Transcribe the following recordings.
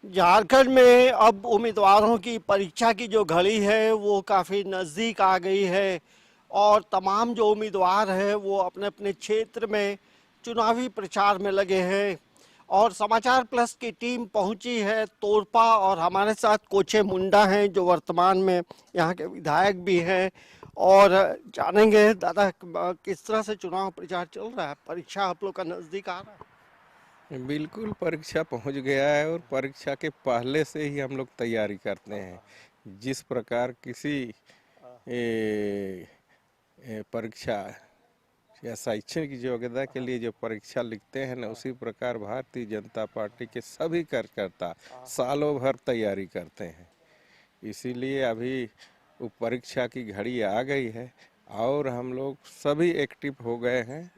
झारखंड में अब उम्मीदवारों की परीक्षा की जो घड़ी है वो काफ़ी नज़दीक आ गई है और तमाम जो उम्मीदवार हैं वो अपने अपने क्षेत्र में चुनावी प्रचार में लगे हैं। और समाचार प्लस की टीम पहुंची है तोरपा और हमारे साथ कोचे मुंडा हैं जो वर्तमान में यहाँ के विधायक भी हैं। और जानेंगे दादा किस तरह से चुनाव प्रचार चल रहा है। परीक्षा आप लोग का नज़दीक आ रहा है। बिल्कुल परीक्षा पहुंच गया है और परीक्षा के पहले से ही हम लोग तैयारी करते हैं। जिस प्रकार किसी परीक्षा या शैक्षणिक योग्यता के लिए जो परीक्षा लिखते हैं ना, उसी प्रकार भारतीय जनता पार्टी के सभी कार्यकर्ता सालों भर तैयारी करते हैं। इसीलिए अभी वो परीक्षा की घड़ी आ गई है और हम लोग सभी एक्टिव हो गए हैं,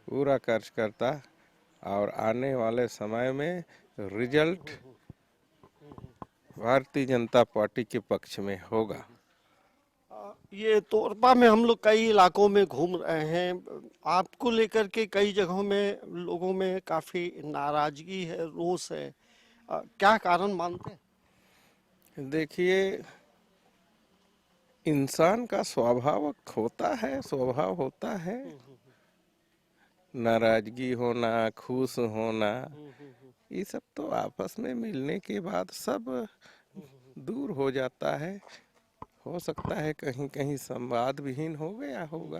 पूरा कार्यकर्ता। और आने वाले समय में रिजल्ट भारतीय जनता पार्टी के पक्ष में होगा। ये तोरपा में हम लोग कई इलाकों में घूम रहे हैं। आपको लेकर के कई जगहों में लोगों में काफी नाराजगी है, रोष है। क्या कारण मानते हैं। देखिए, इंसान का स्वभाव होता है नाराजगी होना, खुश होना। ये सब तो आपस में मिलने के बाद सब दूर हो जाता है। हो सकता है कहीं कहीं संवाद विहीन हो गया होगा।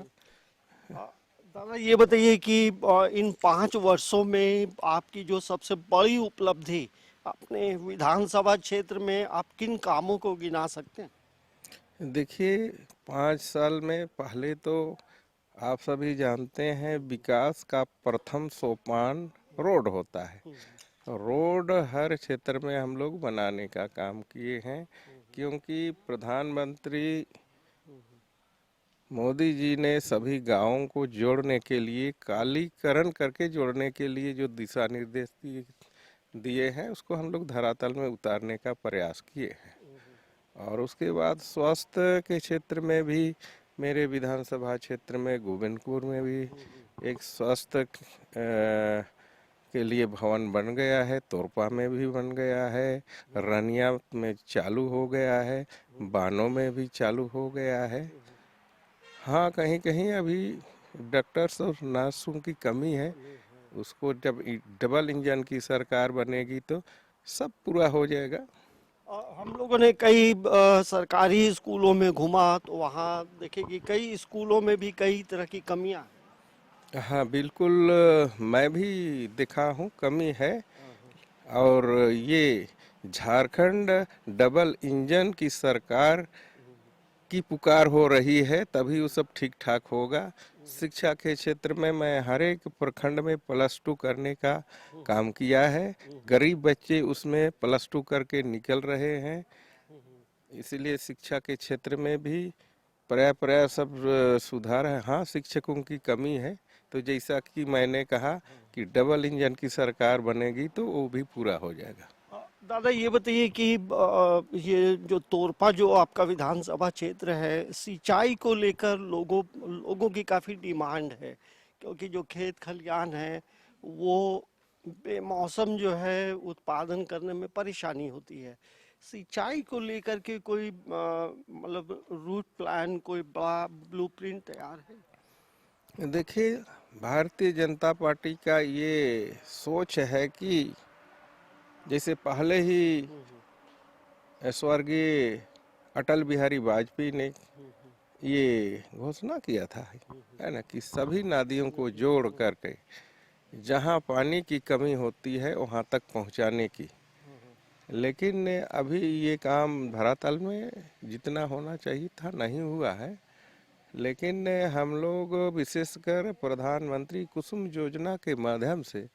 दादा ये बताइए कि इन 5 वर्षों में आपकी जो सबसे बड़ी उपलब्धि अपने विधानसभा क्षेत्र में आप किन कामों को गिना सकते हैं। देखिए, 5 साल में पहले तो आप सभी जानते हैं विकास का प्रथम सोपान रोड होता है। रोड हर क्षेत्र में हम लोग बनाने का काम किए हैं, क्योंकि प्रधानमंत्री मोदी जी ने सभी गांवों को जोड़ने के लिए, कालीकरण करके जोड़ने के लिए जो दिशा निर्देश दिए हैं, उसको हम लोग धरातल में उतारने का प्रयास किए हैं। और उसके बाद स्वास्थ्य के क्षेत्र में भी मेरे विधानसभा क्षेत्र में गोविंदपुर में भी एक स्वास्थ्य के लिए भवन बन गया है, तोरपा में भी बन गया है, रनिया में चालू हो गया है, बानो में भी चालू हो गया है। हाँ, कहीं कहीं अभी डॉक्टर्स और नर्सों की कमी है। उसको जब डबल इंजन की सरकार बनेगी तो सब पूरा हो जाएगा। हम लोगों ने कई सरकारी स्कूलों में घूमा तो वहाँ देखे कि कई स्कूलों में भी कई तरह की कमियां हैं। हाँ बिल्कुल, मैं भी देखा हूँ कमी है। और ये झारखंड डबल इंजन की सरकार की पुकार हो रही है, तभी वो सब ठीक ठाक होगा। शिक्षा के क्षेत्र में मैं हर एक प्रखंड में +2 करने का काम किया है। गरीब बच्चे उसमें +2 करके निकल रहे हैं। इसीलिए शिक्षा के क्षेत्र में भी पर्याय सब सुधार है। हाँ, शिक्षकों की कमी है, तो जैसा कि मैंने कहा कि डबल इंजन की सरकार बनेगी तो वो भी पूरा हो जाएगा। दादा ये बताइए कि ये जो तोरपा जो आपका विधानसभा क्षेत्र है सिंचाई को लेकर लोगों लोगों की काफ़ी डिमांड है, क्योंकि जो खेत खलियान है वो बेमौसम जो है उत्पादन करने में परेशानी होती है। सिंचाई को लेकर के कोई मतलब रूट प्लान कोई बड़ा ब्लूप्रिंट तैयार है। देखिए, भारतीय जनता पार्टी का ये सोच है कि जैसे पहले ही स्वर्गीय अटल बिहारी वाजपेयी ने ये घोषणा किया था, है ना, कि सभी नदियों को जोड़ करके जहाँ पानी की कमी होती है वहाँ तक पहुँचाने की। लेकिन अभी ये काम धरातल में जितना होना चाहिए था नहीं हुआ है। लेकिन हम लोग विशेषकर प्रधानमंत्री कुसुम योजना के माध्यम से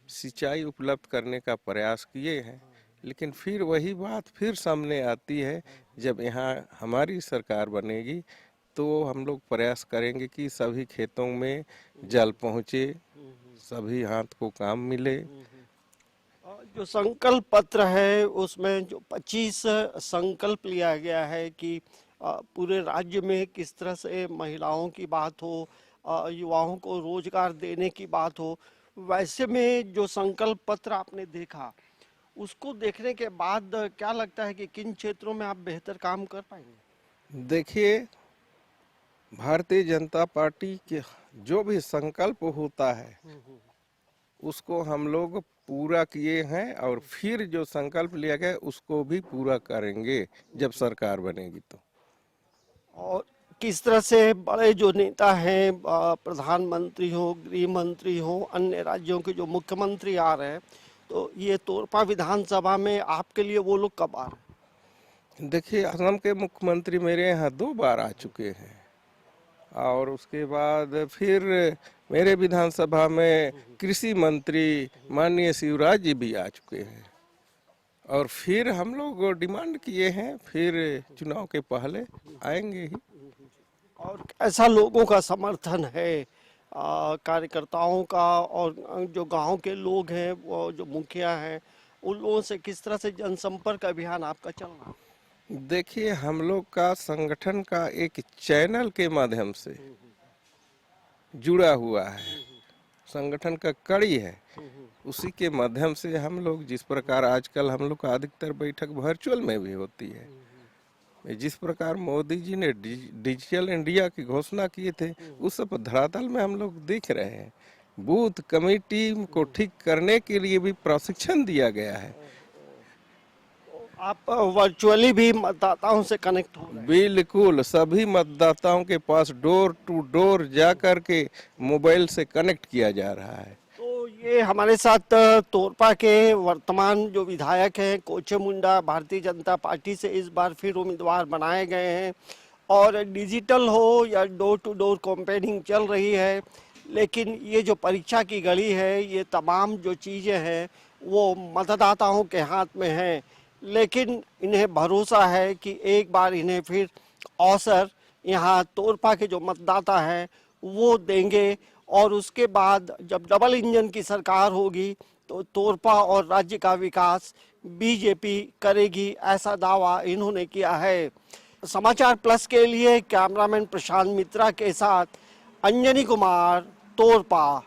सिंचाई उपलब्ध करने का प्रयास किए हैं। लेकिन फिर वही बात फिर सामने आती है, जब यहाँ हमारी सरकार बनेगी तो हम लोग प्रयास करेंगे कि सभी खेतों में जल पहुँचे, सभी हाथ को काम मिले। जो संकल्प पत्र है उसमें जो 25 संकल्प लिया गया है कि पूरे राज्य में किस तरह से महिलाओं की बात हो, युवाओं को रोजगार देने की बात हो। वैसे में जो संकल्प पत्र आपने देखा उसको देखने के बाद क्या लगता है कि किन क्षेत्रों में आप बेहतर काम कर पाएंगे? देखिए, भारतीय जनता पार्टी के जो भी संकल्प होता है उसको हम लोग पूरा किए हैं, और फिर जो संकल्प लिया गया उसको भी पूरा करेंगे जब सरकार बनेगी तो। और किस तरह से बड़े जो नेता हैं, प्रधानमंत्री हो, गृह मंत्री हो, अन्य राज्यों के जो मुख्यमंत्री आ रहे हैं, तो ये तोरपा विधानसभा में आपके लिए वो लोग कब आ रहे हैं? देखिए, असम के मुख्यमंत्री मेरे यहाँ 2 बार आ चुके हैं, और उसके बाद फिर मेरे विधानसभा में कृषि मंत्री माननीय शिवराज जी भी आ चुके हैं, और फिर हम लोग डिमांड किए हैं फिर चुनाव के पहले आएंगे ही। और ऐसा लोगों का समर्थन है, कार्यकर्ताओं का, और जो गांव के लोग हैं, वो जो मुखिया हैं, उन लोगों से किस तरह से जनसंपर्क अभियान आपका चल रहा है? देखिए, हम लोग का संगठन का एक चैनल के माध्यम से जुड़ा हुआ है, संगठन का कड़ी है, उसी के माध्यम से हम लोग, जिस प्रकार आजकल हम लोग का अधिकतर बैठक वर्चुअल में भी होती है, जिस प्रकार मोदी जी ने डिजिटल इंडिया की घोषणा किए थे, उस सब धरातल में हम लोग देख रहे हैं। बूथ कमेटी को ठीक करने के लिए भी प्रशिक्षण दिया गया है। आप वर्चुअली भी मतदाताओं से कनेक्ट हो रहे हैं? बिल्कुल, सभी मतदाताओं के पास डोर टू डोर जा कर के मोबाइल से कनेक्ट किया जा रहा है। तो ये हमारे साथ तोरपा के वर्तमान जो विधायक हैं कोचे मुंडा, भारतीय जनता पार्टी से इस बार फिर उम्मीदवार बनाए गए हैं, और डिजिटल हो या डोर टू डोर कैंपेनिंग चल रही है, लेकिन ये जो परीक्षा की घड़ी है, ये तमाम जो चीज़ें हैं वो मतदाताओं के हाथ में हैं, लेकिन इन्हें भरोसा है कि एक बार इन्हें फिर अवसर यहाँ तोरपा के जो मतदाता हैं वो देंगे, और उसके बाद जब डबल इंजन की सरकार होगी तो तोरपा और राज्य का विकास बीजेपी करेगी, ऐसा दावा इन्होंने किया है। समाचार प्लस के लिए कैमरामैन प्रशांत मित्रा के साथ अंजनी कुमार, तोरपा।